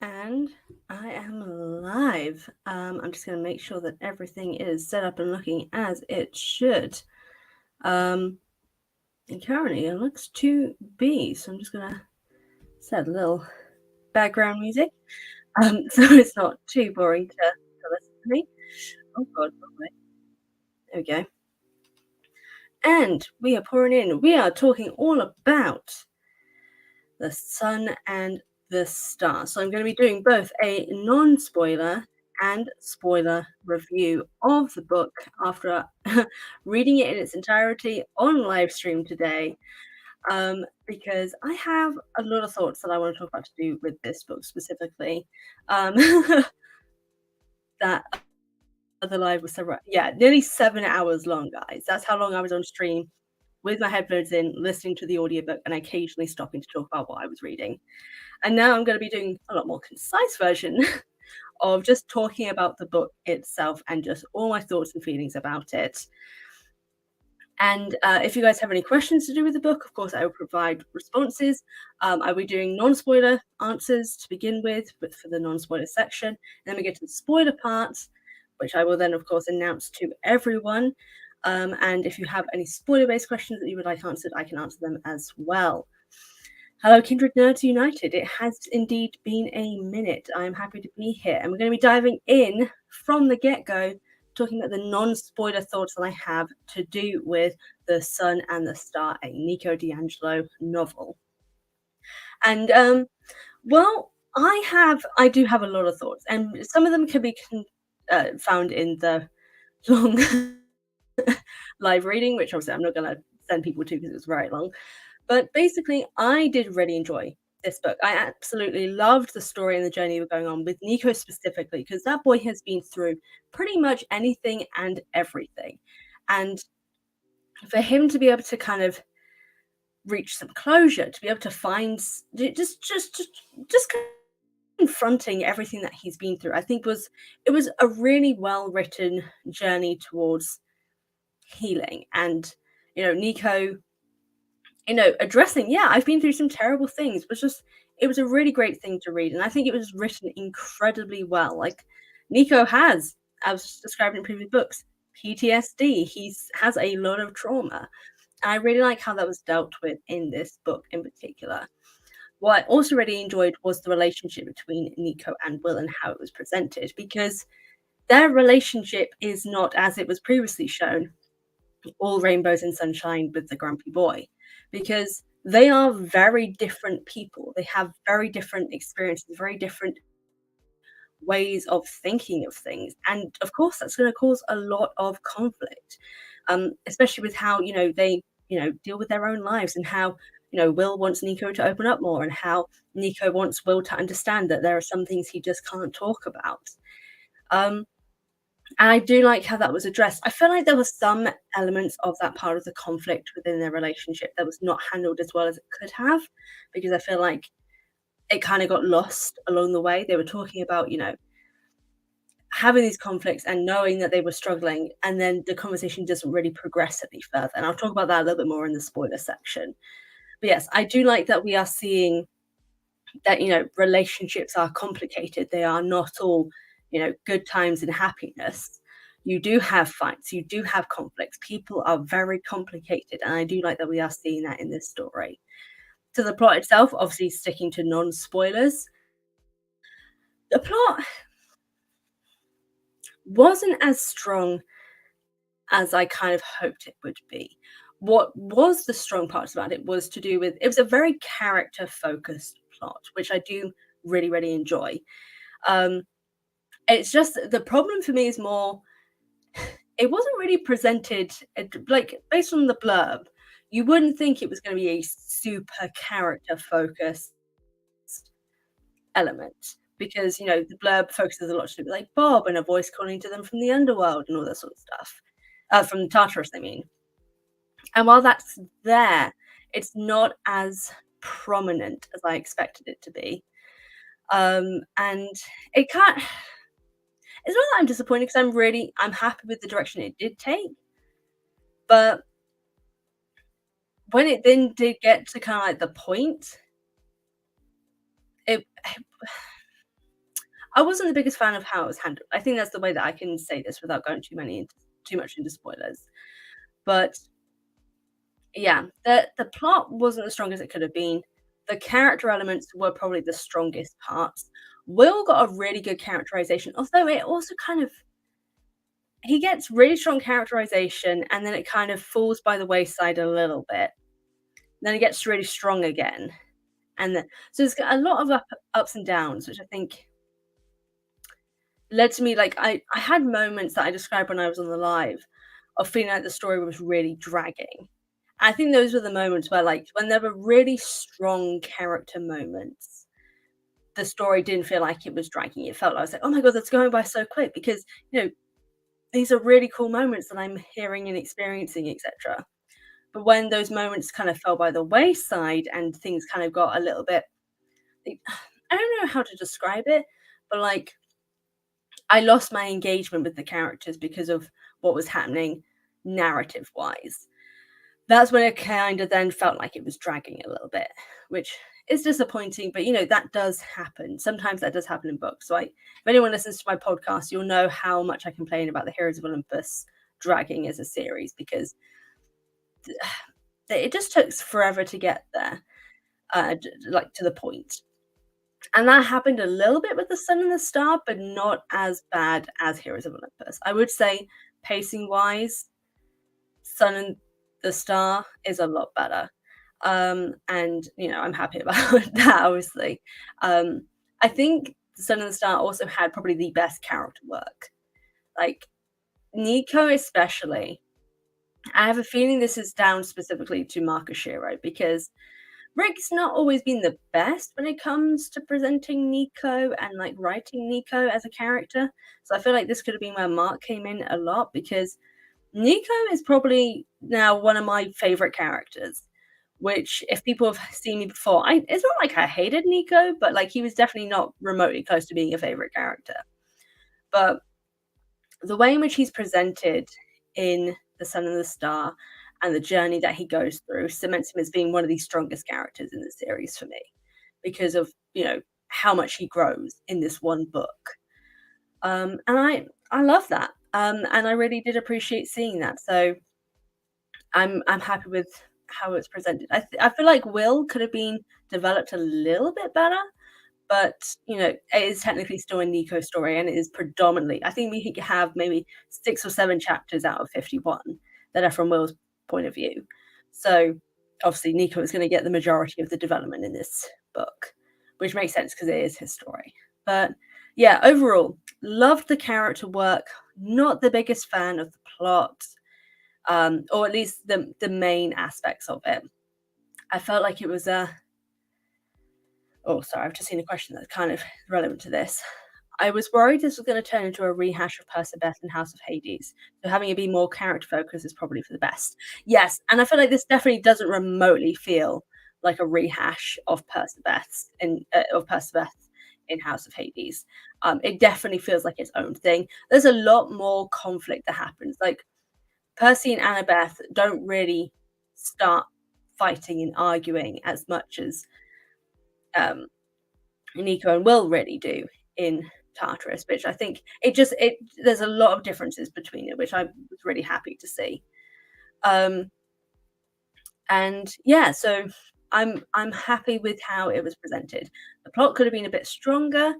And I am live. I'm just going to make sure that everything is set up and looking as it should. And currently it looks to be. So I'm just going to set a little background music so it's not too boring to listen to me. Oh, God, lovely. There we go. And we are pouring in. We are talking all about the sun and the star. So I'm going to be doing both a non-spoiler and spoiler review of the book after reading it in its entirety on live stream today, because I have a lot of thoughts that I want to talk about to do with this book specifically. Um, that other live was nearly 7 hours long, guys. That's how long I was on stream with my headphones in, listening to the audiobook and occasionally stopping to talk about what I was reading. And now I'm going to be doing a lot more concise version of just talking about the book itself and just all my thoughts and feelings about it. And if you guys have any questions to do with the book, of course, I will provide responses. I'll be doing non-spoiler answers to begin with for the non-spoiler section. And then we get to the spoiler parts, which I will then, of course, announce to everyone. And if you have any spoiler-based questions that you would like answered, I can answer them as well. Hello, Kindred Nerds United. It has indeed been a minute. I'm happy to be here. And we're going to be diving in from the get-go, talking about the non-spoiler thoughts that I have to do with The Sun and the Star, a Nico D'Angelo novel. And, well, I do have a lot of thoughts, and some of them can be found in the long live reading, which obviously I'm not going to send people to because it's very long. But basically, I did really enjoy this book. I absolutely loved the story and the journey we're going on with Nico specifically, because that boy has been through pretty much anything and everything. And for him to be able to kind of reach some closure, to be able to find just confronting everything that he's been through, I think it was a really well written journey towards healing. And Nico addressing, yeah, I've been through some terrible things, it was a really great thing to read. And I think it was written incredibly well. Like, Nico has, as described in previous books, PTSD. Has a lot of trauma. And I really like how that was dealt with in this book in particular. What I also really enjoyed was the relationship between Nico and Will and how it was presented, because their relationship is not, as it was previously shown, all rainbows and sunshine with the grumpy boy, because they are very different people. They have very different experiences, very different ways of thinking of things. And of course, that's going to cause a lot of conflict, especially with how, they, deal with their own lives, and how, Will wants Nico to open up more, and how Nico wants Will to understand that there are some things he just can't talk about. And I do like how that was addressed. I feel like there were some elements of that part of the conflict within their relationship that was not handled as well as it could have, because I feel like it kind of got lost along the way. They were talking about, having these conflicts and knowing that they were struggling, and then the conversation doesn't really progress any further. And I'll talk about that a little bit more in the spoiler section. But yes, I do like that we are seeing that, relationships are complicated. They are not all, good times and happiness. You do have fights, you do have conflicts. People are very complicated, and I do like that we are seeing that in this story. To the plot itself, obviously sticking to non-spoilers, the plot wasn't as strong as I kind of hoped it would be. What was the strong parts about it was to do with, it was a very character-focused plot, which I do really, really enjoy. It's just the problem for me is more, it wasn't really presented like, based on the blurb, you wouldn't think it was going to be a super character focused element, because the blurb focuses a lot to do with like Bob and a voice calling to them from the underworld and all that sort of stuff, from Tartarus, I mean. And while that's there, it's not as prominent as I expected it to be. And it can't. It's not that I'm disappointed, because I'm happy with the direction it did take. But when it then did get to kind of like the point, it I wasn't the biggest fan of how it was handled. I think that's the way that I can say this without going too much into spoilers. But yeah, the plot wasn't as strong as it could have been. The character elements were probably the strongest parts. Will got a really good characterization, although it also kind of he gets really strong characterization and then it kind of falls by the wayside a little bit. Then it gets really strong again. And then so it's got a lot of ups and downs, which I think led to me like I had moments that I described when I was on the live of feeling like the story was really dragging. I think those were the moments where, like, when there were really strong character moments, the story didn't feel like it was dragging. It felt like I was like, "Oh my god, that's going by so quick," because, you know, these are really cool moments that I'm hearing and experiencing, etc. But when those moments kind of fell by the wayside and things kind of got a little bit, like, I don't know how to describe it, but like I lost my engagement with the characters because of what was happening narrative wise. That's when it kind of then felt like it was dragging a little bit, which is disappointing, but, you know, that does happen. Sometimes that does happen in books. Like, if anyone listens to my podcast, you'll know how much I complain about the Heroes of Olympus dragging as a series because it just took forever to get there, like to the point. And that happened a little bit with The Sun and the Star, but not as bad as Heroes of Olympus. I would say pacing wise, Sun and the Star is a lot better. And, you know, I'm happy about that, obviously. Um, I think The Sun and the Star also had probably the best character work. Like, Nico, especially. I have a feeling this is down specifically to Marcus Shiro because Rick's not always been the best when it comes to presenting Nico and like writing Nico as a character. So I feel like this could have been where Mark came in a lot because Nico is probably now one of my favorite characters. Which, if people have seen me before, it's not like I hated Nico, but like he was definitely not remotely close to being a favorite character. But the way in which he's presented in The Sun and the Star and the journey that he goes through cements him as being one of the strongest characters in the series for me because of, you know, how much he grows in this one book. And I love that. And I really did appreciate seeing that. So I'm happy with how it's presented. I feel like Will could have been developed a little bit better, but, you know, it is technically still a Nico story, and it is predominantly I think we could have maybe 6 or 7 chapters out of 51 that are from Will's point of view. So, obviously, Nico is gonna get the majority of the development in this book, which makes sense because it is his story. But, yeah, overall, loved the character work, not the biggest fan of the plot, or at least the main aspects of it. I felt like it was a oh, sorry, I've just seen a question that's kind of relevant to this. I was worried this was going to turn into a rehash of Percabeth and House of Hades. So having it be more character focused is probably for the best. Yes, and I feel like this definitely doesn't remotely feel like a rehash of Percabeth in House of Hades. It definitely feels like its own thing. There's a lot more conflict that happens. Like Percy and Annabeth don't really start fighting and arguing as much as um, Nico and Will really do in Tartarus, which I think it there's a lot of differences between it, which I was really happy to see. Um, and yeah, so I'm happy with how it was presented. The plot could have been a bit stronger.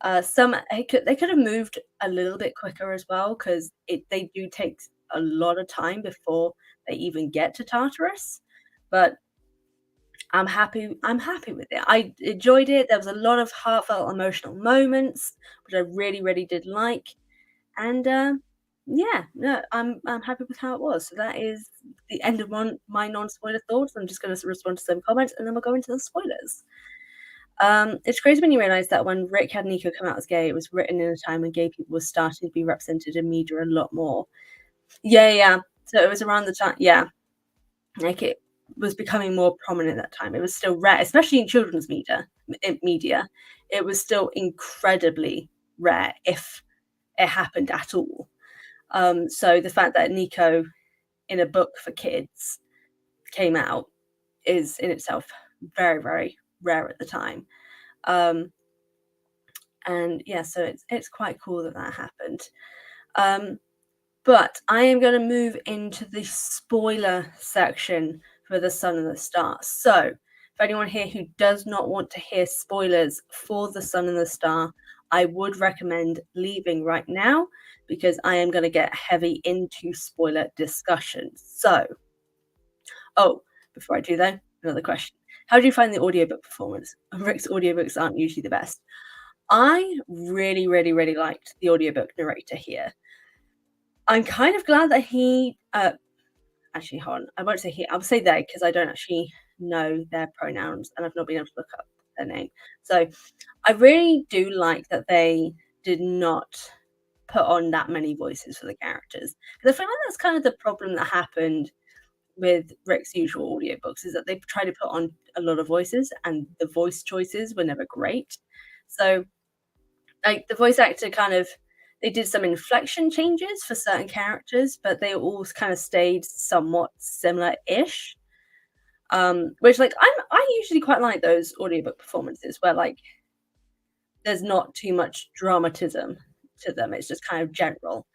They could have moved a little bit quicker as well because they do take a lot of time before they even get to Tartarus. But I'm happy with it. I enjoyed it. There was a lot of heartfelt emotional moments, which I really, really did like. And yeah, no, I'm happy with how it was. So that is the end of my non-spoiler thoughts. I'm just gonna respond to some comments and then we'll go into the spoilers. It's crazy when you realize that when Rick had Nico come out as gay, it was written in a time when gay people were starting to be represented in media a lot more. Yeah, yeah. So it was around the time, yeah, like it was becoming more prominent at that time. It was still rare, especially in children's media. It was still incredibly rare if it happened at all. So the fact that Nico in a book for kids came out is in itself very, very rare at the time. Um, And yeah, so it's quite cool that that happened. Um, but I am going to move into the spoiler section for The Sun and the Star. So, for anyone here who does not want to hear spoilers for The Sun and the Star, I would recommend leaving right now because I am going to get heavy into spoiler discussions. So, oh, before I do that, another question. How do you find the audiobook performance? Rick's audiobooks aren't usually the best. I really, really, really liked the audiobook narrator here. I'm kind of glad that he actually, hold on, I won't say he, I'll say they because I don't actually know their pronouns and I've not been able to look up their name. So I really do like that they did not put on that many voices for the characters. Because I feel like that's kind of the problem that happened with Rick's usual audiobooks is that they try to put on a lot of voices and the voice choices were never great. So like the voice actor kind of they did some inflection changes for certain characters, but they all kind of stayed somewhat similar-ish. Which like I usually quite like those audiobook performances where like there's not too much dramatism to them. It's just kind of general.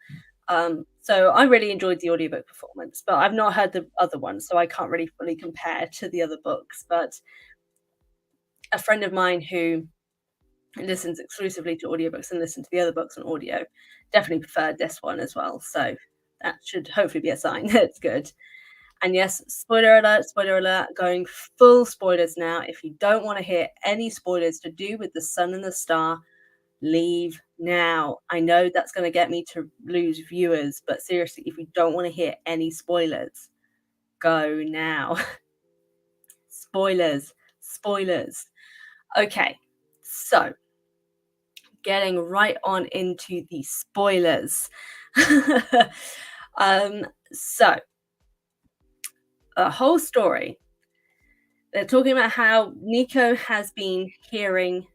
So I really enjoyed the audiobook performance, but I've not heard the other one, so I can't really fully compare to the other books. But a friend of mine who listens exclusively to audiobooks and listens to the other books on audio definitely preferred this one as well. So that should hopefully be a sign that it's good. And yes, spoiler alert, going full spoilers now. If you don't want to hear any spoilers to do with The Sun and the Star, leave now. I know that's going to get me to lose viewers, but seriously, if you don't want to hear any spoilers, go now. Spoilers, spoilers. Okay, so getting right on into the spoilers. So a whole story. They're talking about how Nico has been hearing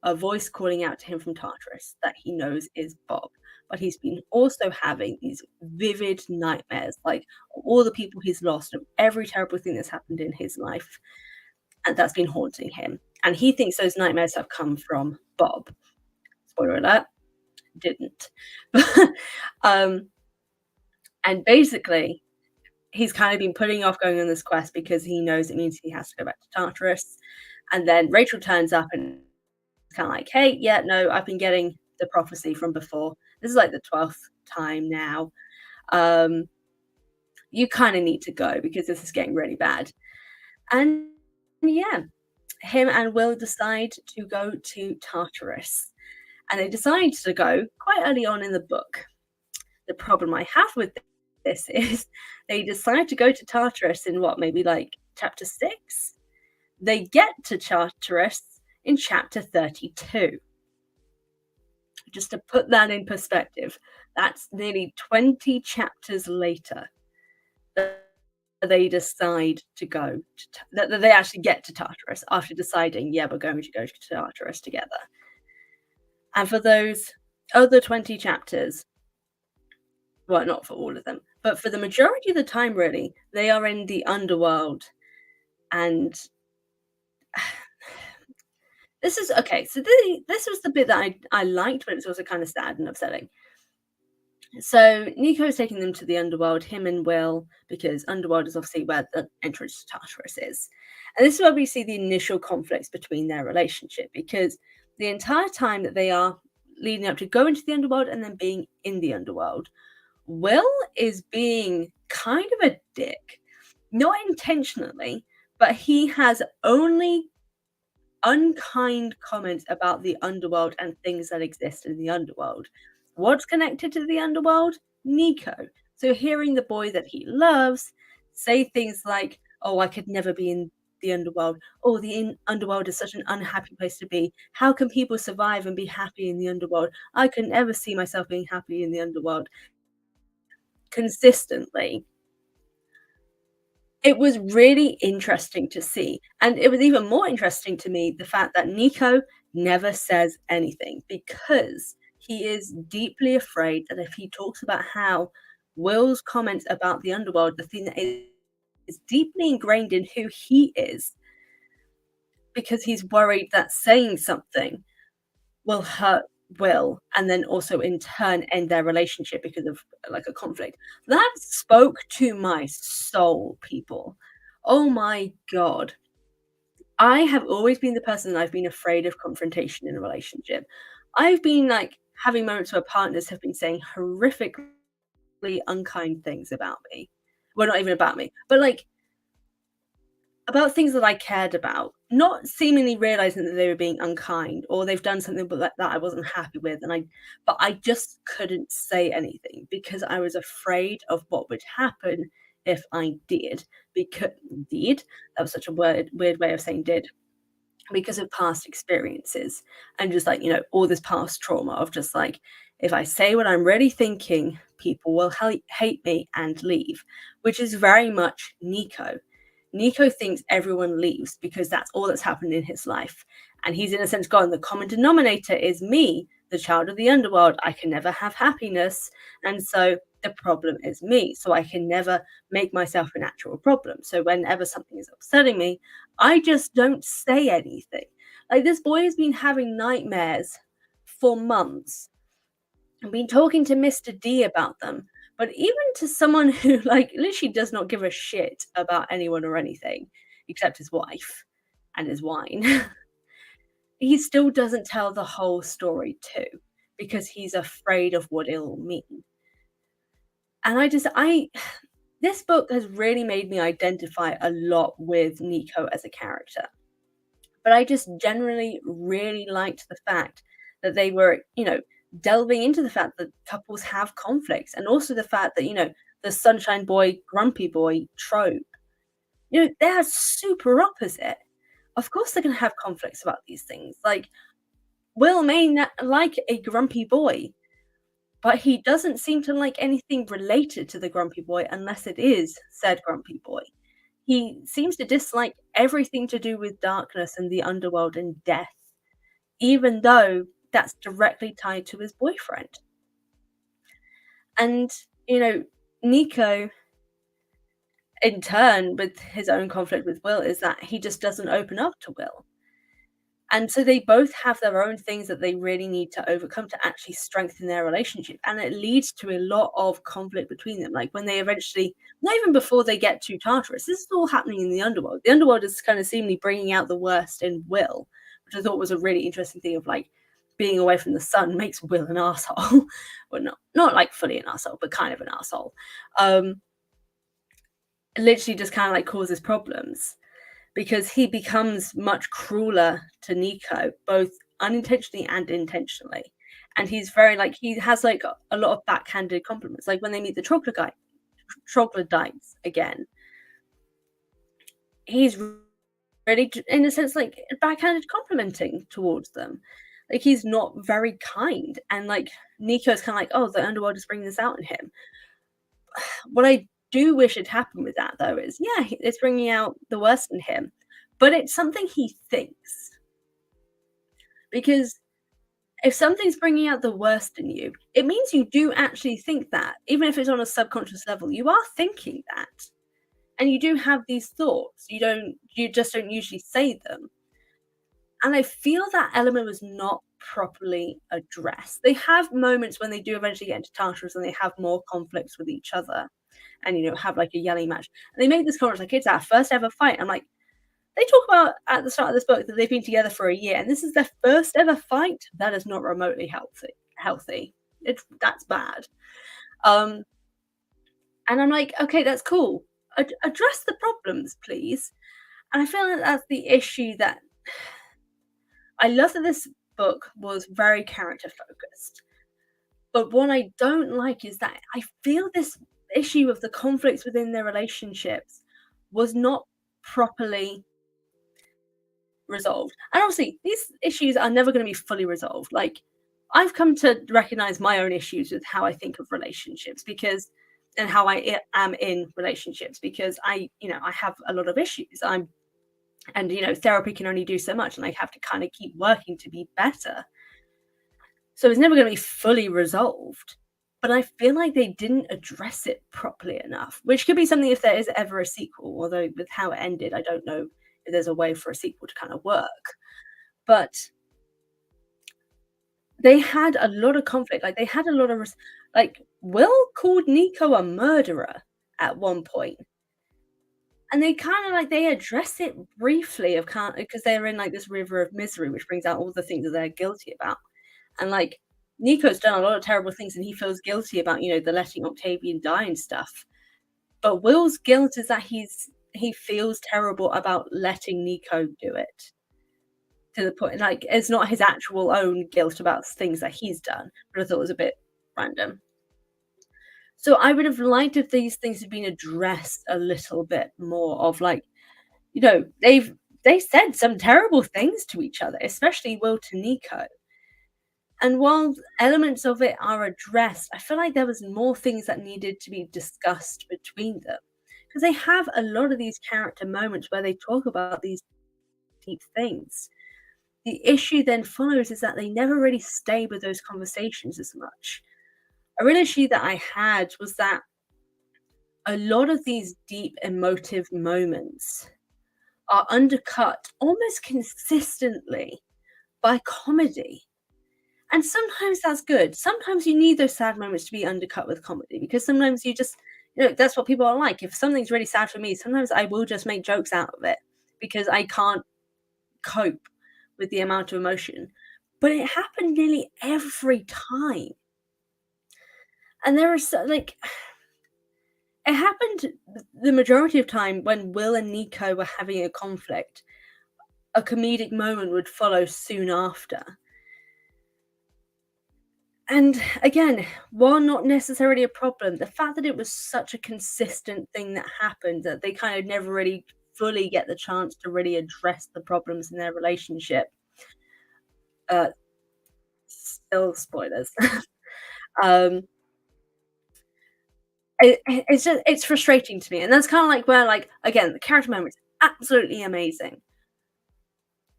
a voice calling out to him from Tartarus that he knows is Bob. But he's been also having these vivid nightmares, like all the people he's lost, of every terrible thing that's happened in his life, and that's been haunting him. And he thinks those nightmares have come from Bob. Spoiler alert, didn't. And basically, he's kind of been putting off going on this quest because he knows it means he has to go back to Tartarus. And then Rachel turns up and kind of like, hey, yeah, no, I've been getting the prophecy from before. This is like the 12th time now. You kind of need to go because this is getting really bad. And yeah, him and Will decide to go to Tartarus. And they decide to go quite early on in the book. The problem I have with this is they decide to go to Tartarus in what, maybe like chapter 6? They get to Tartarus in chapter 32. Just to put that in perspective, that's nearly 20 chapters later that they decide to go that they actually get to Tartarus after deciding, yeah, we're going to go to Tartarus together. And for those other 20 chapters, well, not for all of them, but for the majority of the time, really, they are in the underworld. And this is okay. So this was the bit that I liked, but it's also kind of sad and upsetting. So Nico is taking them to the underworld, him and Will, because underworld is obviously where the entrance to Tartarus is. And this is where we see the initial conflicts between their relationship, because the entire time that they are leading up to go into the underworld and then being in the underworld, Will is being kind of a dick. Not intentionally, but he has only unkind comments about the underworld and things that exist in the underworld. What's connected to the underworld? Nico. So hearing the boy that he loves say things like, oh, I could never be in the underworld. Oh, the underworld is such an unhappy place to be. How can people survive and be happy in the underworld? I could never see myself being happy in the underworld. Consistently. It was really interesting to see, and it was even more interesting to me the fact that Nico never says anything because he is deeply afraid that if he talks about how Will's comments about the underworld, the thing that is deeply ingrained in who he is, because he's worried that saying something will hurt Will, and then also in turn end their relationship because of like a conflict. That spoke to my soul, people. Oh my God. I have always been the person that I've been afraid of confrontation in a relationship. I've been like having moments where partners have been saying horrifically unkind things about me. Well, not even about me, but like about things that I cared about, not seemingly realizing that they were being unkind or they've done something but that I wasn't happy with, and I just couldn't say anything because I was afraid of what would happen if I did. Because did that was such a weird way of saying did, because of past experiences and just like, all this past trauma of just like, if I say what I'm really thinking, people will hate me and leave, which is very much Nico. Nico thinks everyone leaves because that's all that's happened in his life. And he's in a sense gone, the common denominator is me, the child of the underworld. I can never have happiness. And so the problem is me. So I can never make myself an actual problem. So whenever something is upsetting me, I just don't say anything. Like this boy has been having nightmares for months and been talking to Mr. D about them. But even to someone who like literally does not give a shit about anyone or anything except his wife and his wine, he still doesn't tell the whole story too because he's afraid of what it'll mean. And I this book has really made me identify a lot with Nico as a character. But I just generally really liked the fact that they were, delving into the fact that couples have conflicts, and also the fact that, the sunshine boy, grumpy boy trope, they're super opposite. Of course they're gonna have conflicts about these things. Like, Will may not like a grumpy boy, but he doesn't seem to like anything related to the grumpy boy unless it is said grumpy boy. He seems to dislike everything to do with darkness and the underworld and death, even though that's directly tied to his boyfriend. And, you know, Nico, in turn, with his own conflict with Will, is that he just doesn't open up to Will. And so they both have their own things that they really need to overcome to actually strengthen their relationship. And it leads to a lot of conflict between them. Like when they eventually, not even before they get to Tartarus, this is all happening in the underworld. The underworld is kind of seemingly bringing out the worst in Will, which I thought was a really interesting thing of like being away from the sun makes Will an asshole. Well, not like fully an asshole, but kind of an asshole. It literally just kind of like causes problems because he becomes much crueler to Nico, both unintentionally and intentionally. And he's very like he has like a lot of backhanded compliments. Like when they meet the troglodytes again, he's really, in a sense, like backhanded complimenting towards them. Like he's not very kind, and like Nico's kind of like, oh, the underworld is bringing this out in him. What I do wish had happened with that though is, yeah, it's bringing out the worst in him, but it's something he thinks. Because if something's bringing out the worst in you, it means you do actually think that. Even if it's on a subconscious level, you are thinking that. And you do have these thoughts. You just don't usually say them. And I feel that element was not properly addressed. They have moments when they do eventually get into Tartarus and they have more conflicts with each other and, have like a yelling match. And they make this comment like, it's our first ever fight. I'm like, they talk about at the start of this book that they've been together for a year and this is their first ever fight. That is not remotely healthy. That's bad. Um, and I'm like, okay, that's cool. Address the problems, please. And I feel like that's the issue that I love that this book was very character focused. But what I don't like is that I feel this issue of the conflicts within their relationships was not properly resolved. And obviously, these issues are never going to be fully resolved. Like, I've come to recognize my own issues with how I think of relationships and how am in relationships because I have a lot of issues. Therapy can only do so much, and I have to kind of keep working to be better. So it's never going to be fully resolved. But I feel like they didn't address it properly enough, which could be something if there is ever a sequel. Although with how it ended, I don't know if there's a way for a sequel to kind of work. But they had a lot of conflict, like, they had a lot of like, Will called Nico a murderer at one point, and they kinda, like, they address it briefly of kind because 'cause they're in, like, this river of misery, which brings out all the things that they're guilty about, and, like, Nico's done a lot of terrible things, and he feels guilty about, the letting Octavian die and stuff, but Will's guilt is that he feels terrible about letting Nico do it, to the point like, it's not his actual own guilt about things that he's done, but I thought it was a bit random. So I would have liked if these things had been addressed a little bit more of like, they said some terrible things to each other, especially Will to Nico. And while elements of it are addressed, I feel like there was more things that needed to be discussed between them. Because they have a lot of these character moments where they talk about these deep things. The issue then follows is that they never really stay with those conversations as much. A real issue that I had was that a lot of these deep emotive moments are undercut almost consistently by comedy. And sometimes that's good. Sometimes you need those sad moments to be undercut with comedy because sometimes you just, that's what people are like. If something's really sad for me, sometimes I will just make jokes out of it because I can't cope with the amount of emotion. But it happened nearly every time. And there are like, it happened the majority of time when Will and Nico were having a conflict. A comedic moment would follow soon after. And again, while not necessarily a problem, the fact that it was such a consistent thing that happened that they kind of never really fully get the chance to really address the problems in their relationship. Uh, Still spoilers. um, it's frustrating to me, and that's kind of like where like again the character moments absolutely amazing.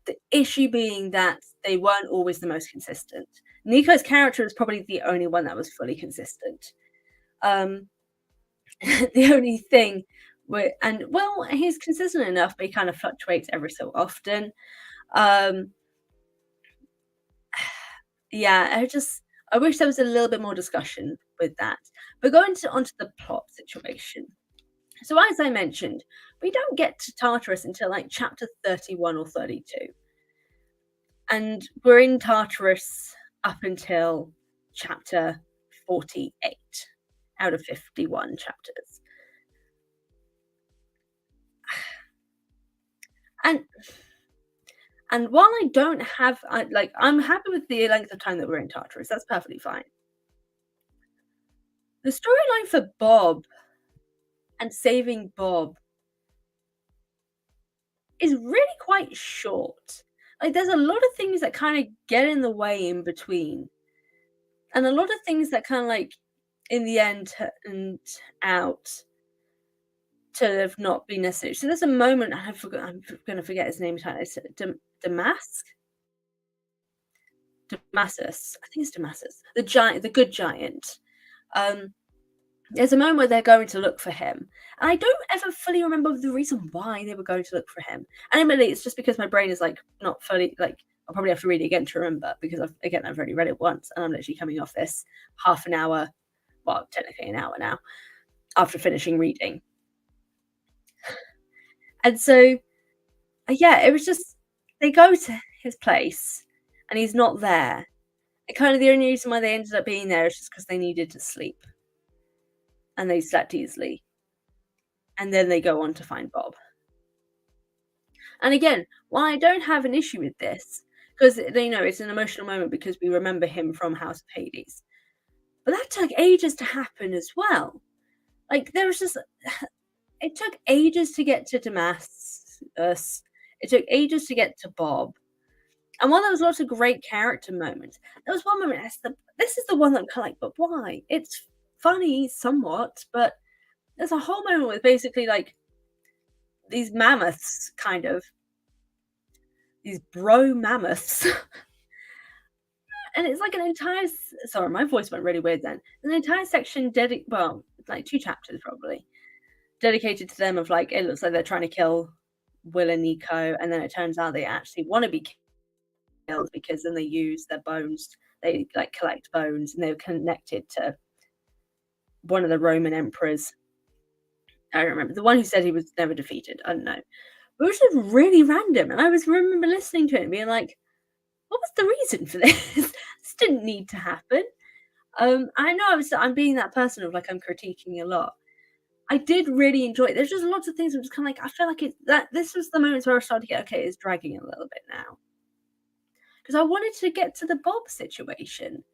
The issue being that they weren't always the most consistent. Nico's character is probably the only one that was fully consistent. Um, the only thing well, he's consistent enough, but he kind of fluctuates every so often. Um, yeah, I wish there was a little bit more discussion with that. But going onto the plot situation. So as I mentioned, we don't get to Tartarus until like chapter 31 or 32. And we're in Tartarus up until chapter 48 out of 51 chapters. And while I don't have I'm happy with the length of time that we're in Tartarus, that's perfectly fine. The storyline for Bob and saving Bob is really quite short. Like, there's a lot of things that kinda get in the way in between, and a lot of things that kinda, like, in the end turned out to have not been necessary. So there's a moment I'm gonna forget his name entirely. Is it Damasus? I think it's Damasus. The good giant. Um, there's a moment where they're going to look for him, and I don't ever fully remember the reason why they were going to look for him. And admittedly, it's just because my brain is like not fully like I'll probably have to read it again to remember because I've already read it once, and I'm literally coming off this half an hour, well, technically an hour now, after finishing reading. And so, yeah, it was just they go to his place, and he's not there. And kind of the only reason why they ended up being there is just because they needed to sleep, and they slept easily. And then they go on to find Bob. And again, while I don't have an issue with this, because it's an emotional moment because we remember him from House of Hades. But that took ages to happen as well. Like there was just it took ages to get to Damascus. It took ages to get to Bob. And while there was lots of great character moments, there was one moment this is the one that I'm kinda like, but why? It's funny somewhat, but there's a whole moment with basically like these mammoths kind of these bro mammoths. And it's like an entire sorry, my voice went really weird then. An entire section well, like 2 chapters probably, dedicated to them of like, it looks like they're trying to kill Will and Nico, and then it turns out they actually wanna be killed because then they use their bones, they, like, collect bones, and they were connected to one of the Roman emperors. I don't remember. The one who said he was never defeated, I don't know. But it was just really random, and I was remember listening to it and being like, "What was the reason for this? This didn't need to happen." I know I'm being that person of, like, I'm critiquing a lot. I did really enjoy it. There's just lots of things I'm just kinda like, I feel like this was the moments where I started to get, "Okay, it's dragging a little bit now." Because I wanted to get to the Bob situation,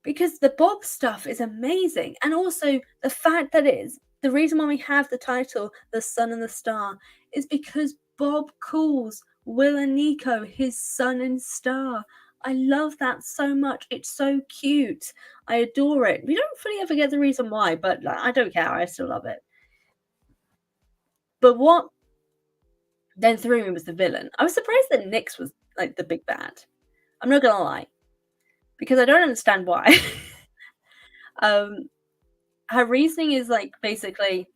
because the Bob stuff is amazing, and also the fact that it is the reason why we have the title "The Sun and the Star" is because Bob calls Will and Nico his sun and star. I love that so much. It's so cute. I adore it. We don't fully ever get the reason why, but, like, I don't care. I still love it. But what then threw me was the villain. I was surprised that Nyx was, like, the big bad. I'm not gonna lie, because I don't understand why. Um, Her reasoning is, like, basically,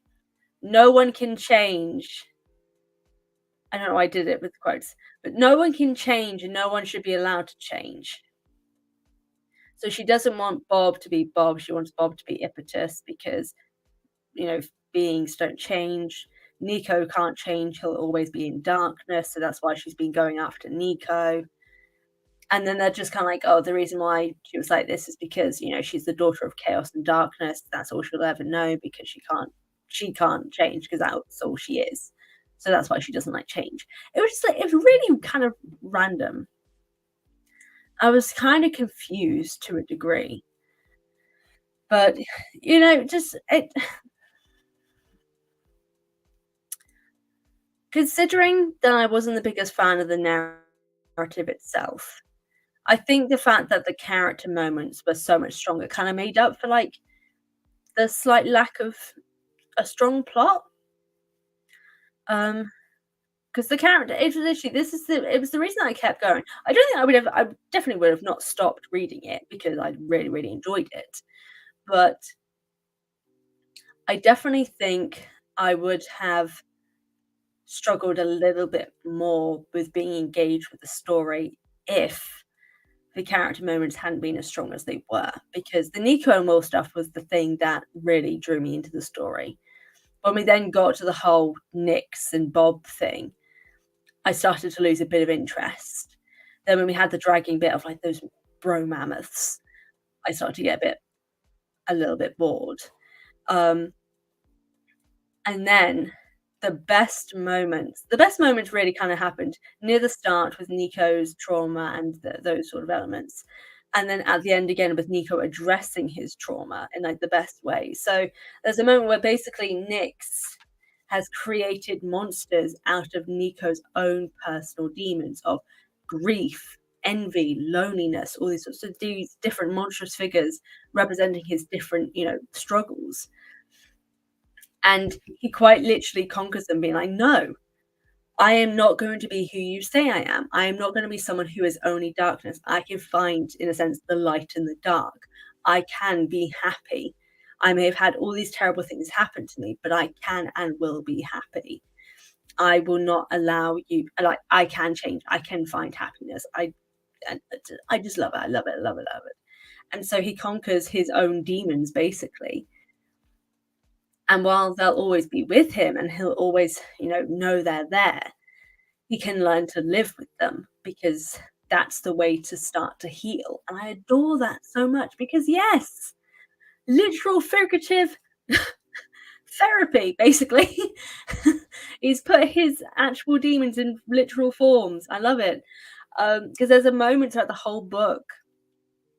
no one can change. I don't know why I did it with quotes, but no one can change and no one should be allowed to change. So she doesn't want Bob to be Bob, she wants Bob to be Ippitus because, beings don't change. Nico can't change, he'll always be in darkness, so that's why she's been going after Nico. And then they're just kinda like, "Oh, the reason why she was like this is because, she's the daughter of chaos and darkness. That's all she'll ever know because she can't change because that's all she is. So that's why she doesn't like change." It was just like, it was really kind of random. I was kinda confused to a degree, but, just it considering that I wasn't the biggest fan of the narrative itself, I think the fact that the character moments were so much stronger kinda made up for, like, the slight lack of a strong plot. Um, because the character it was literally it was the reason I kept going. I definitely would have not stopped reading it because I really, really enjoyed it. But I definitely think I would have struggled a little bit more with being engaged with the story if the character moments hadn't been as strong as they were. Because the Nico and Will stuff was the thing that really drew me into the story. When we then got to the whole Nyx and Bob thing, I started to lose a bit of interest. Then when we had the dragging bit of, like, those bro mammoths, I started to get a little bit bored. Um, and then the best moments really kinda happened near the start with Nico's trauma and those sort of elements, and then at the end again with Nico addressing his trauma in, like, the best way. So, there's a moment where basically Nyx has created monsters out of Nico's own personal demons of grief, envy, loneliness, all these sorts of these different monstrous figures representing his different, struggles. And he quite literally conquers them, being like, "No, I am not going to be who you say I am. I am not going to be someone who is only darkness. I can find, in a sense, the light in the dark. I can be happy. I may have had all these terrible things happen to me, but I can and will be happy. I will not allow you, like, I can change. I can find happiness. I just love it. I love it. I love it. I love it." And so he conquers his own demons, basically. And while they'll always be with him and he'll always, know they're there, he can learn to live with them because that's the way to start to heal. And I adore that so much because, yes, literal figurative therapy, basically. He's put his actual demons in literal forms. I love it. Because there's a moment throughout the whole book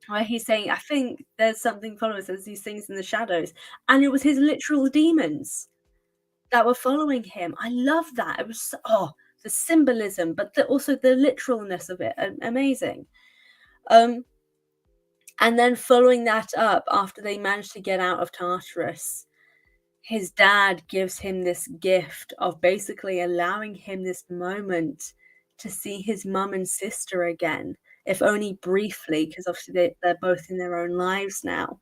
where he's saying, I think there's something following us, there's these things in the shadows. And it was his literal demons that were following him. I love that. It was the symbolism, but also the literalness of it, amazing. Um, and then following that up, after they managed to get out of Tartarus, his dad gives him this gift of basically allowing him this moment to see his mum and sister again, if only briefly, because obviously they're both in their own lives now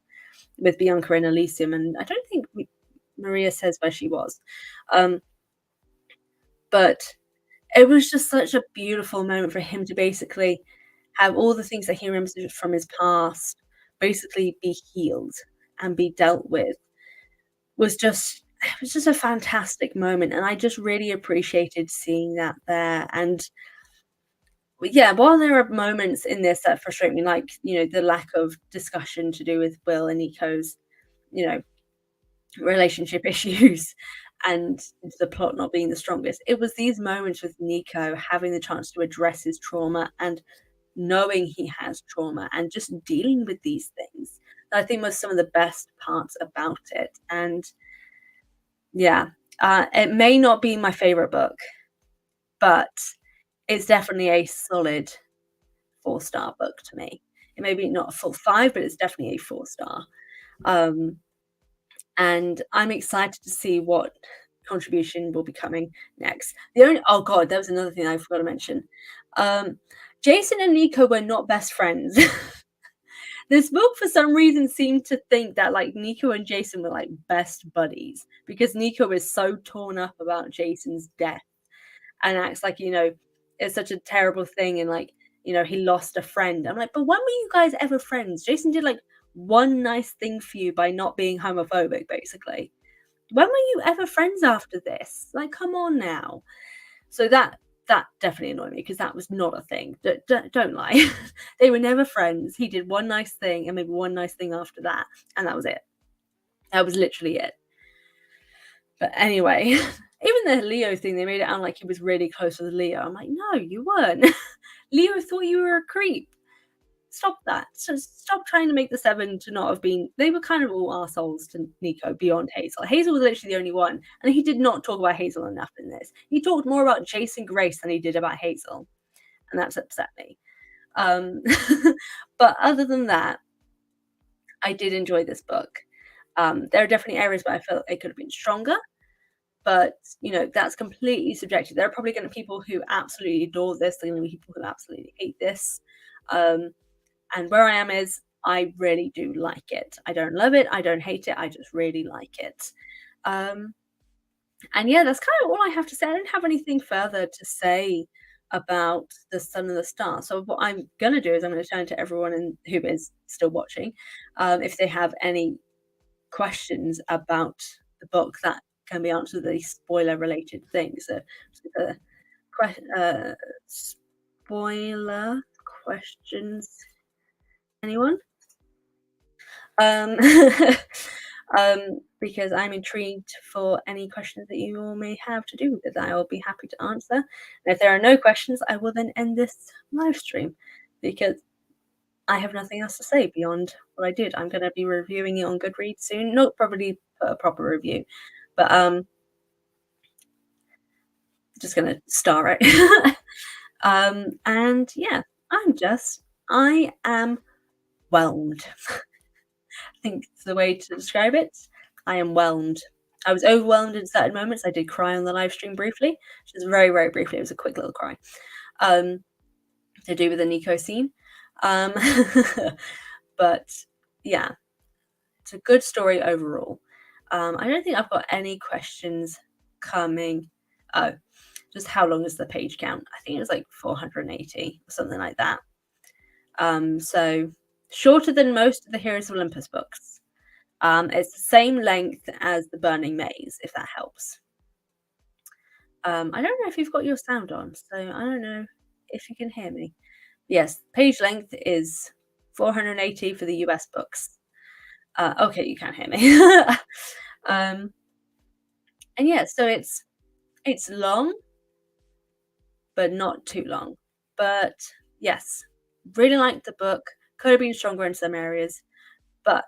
with Bianca and Elysium, and I don't think Maria says where she was. Um, but it was just such a beautiful moment for him to basically have all the things that he remembers from his past basically be healed and be dealt with it was just a fantastic moment, and I just really appreciated seeing that there, and yeah, while there are moments in this that frustrate me, like, the lack of discussion to do with Will and Nico's, you know, relationship issues and the plot not being the strongest, it was these moments with Nico having the chance to address his trauma and knowing he has trauma and just dealing with these things that I think was some of the best parts about it, and yeah, it may not be my favorite book, but it's definitely a solid 4-star book to me. It may be not a full 5, but it's definitely a 4-star. Um, and I'm excited to see what contribution will be coming next. Oh god, there was another thing I forgot to mention. Um, Jason and Nico were not best friends. This book, for some reason, seemed to think that, like, Nico and Jason were, like, best buddies because Nico is so torn up about Jason's death and acts like, it's such a terrible thing and, like, he lost a friend. I'm like, "But when were you guys ever friends? Jason did, like, one nice thing for you by not being homophobic, basically. When were you ever friends after this? Like, come on now." So that definitely annoyed me because that was not a thing. Don't lie. They were never friends. He did one nice thing and maybe one nice thing after that, and that was it. That was literally it. But anyway, even the Leo thing, they made it sound like he was really close with Leo. I'm like, "No, you weren't. Leo thought you were a creep. Stop that. So stop trying to make the 7 to not have been." They were kind of all assholes to Nico beyond Hazel. Hazel was literally the only one, and he did not talk about Hazel enough in this. He talked more about Jason Grace than he did about Hazel, and that's upset me. Um, but other than that, I did enjoy this book. There are definitely areas where I felt it could have been stronger, but, that's completely subjective. There are probably gonna be people who absolutely adore this, there are gonna be people who absolutely hate this. Um, and where I am is I really do like it. I don't love it, I don't hate it, I just really like it. Um, and yeah, that's kind of all I have to say. I don't have anything further to say about The Sun and the Stars. So what I'm gonna do is I'm gonna turn to everyone who is still watching, if they have any questions about the book that can be answered with these spoiler related things. So, uh, spoiler questions. Anyone? Um, because I'm intrigued for any questions that you all may have to do with it. I will be happy to answer. And if there are no questions, I will then end this live stream because I have nothing else to say beyond what I did. I'm gonna be reviewing it on Goodreads soon. Not probably put a proper review, but just gonna star it. And yeah, I am whelmed. I think it's the way to describe it. I am whelmed. I was overwhelmed in certain moments. I did cry on the live stream briefly, just very, very briefly. It was a quick little cry. Um, to do with the Nico scene. Um, but yeah, it's a good story overall. I don't think I've got any questions coming. Oh, just how long is the page count? I think it was like 480 or something like that. So shorter than most of the Heroes of Olympus books. It's the same length as The Burning Maze, if that helps. I don't know if you've got your sound on, so I don't know if you can hear me. Yes, page length is 480 for the US books. Okay, you can't hear me. um, and yeah, so it's long, but not too long. But yes, really liked the book. Could have been stronger in some areas, but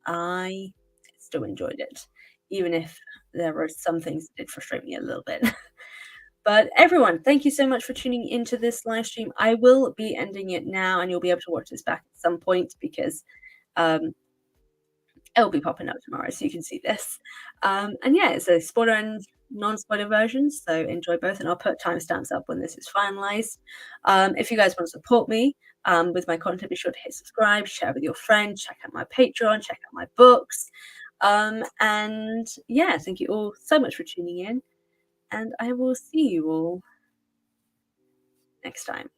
I still enjoyed it, even if there were some things that did frustrate me a little bit. But everyone, thank you so much for tuning into this live stream. I will be ending it now, and you'll be able to watch this back at some point because um, it'll be popping up tomorrow, so you can see this. And yeah, it's a spoiler and non-spoiler version, so enjoy both, and I'll put timestamps up when this is finalized. If you guys want to support me with my content, be sure to hit subscribe, share with your friends, check out my Patreon, check out my books. And yeah, thank you all so much for tuning in, and I will see you all next time.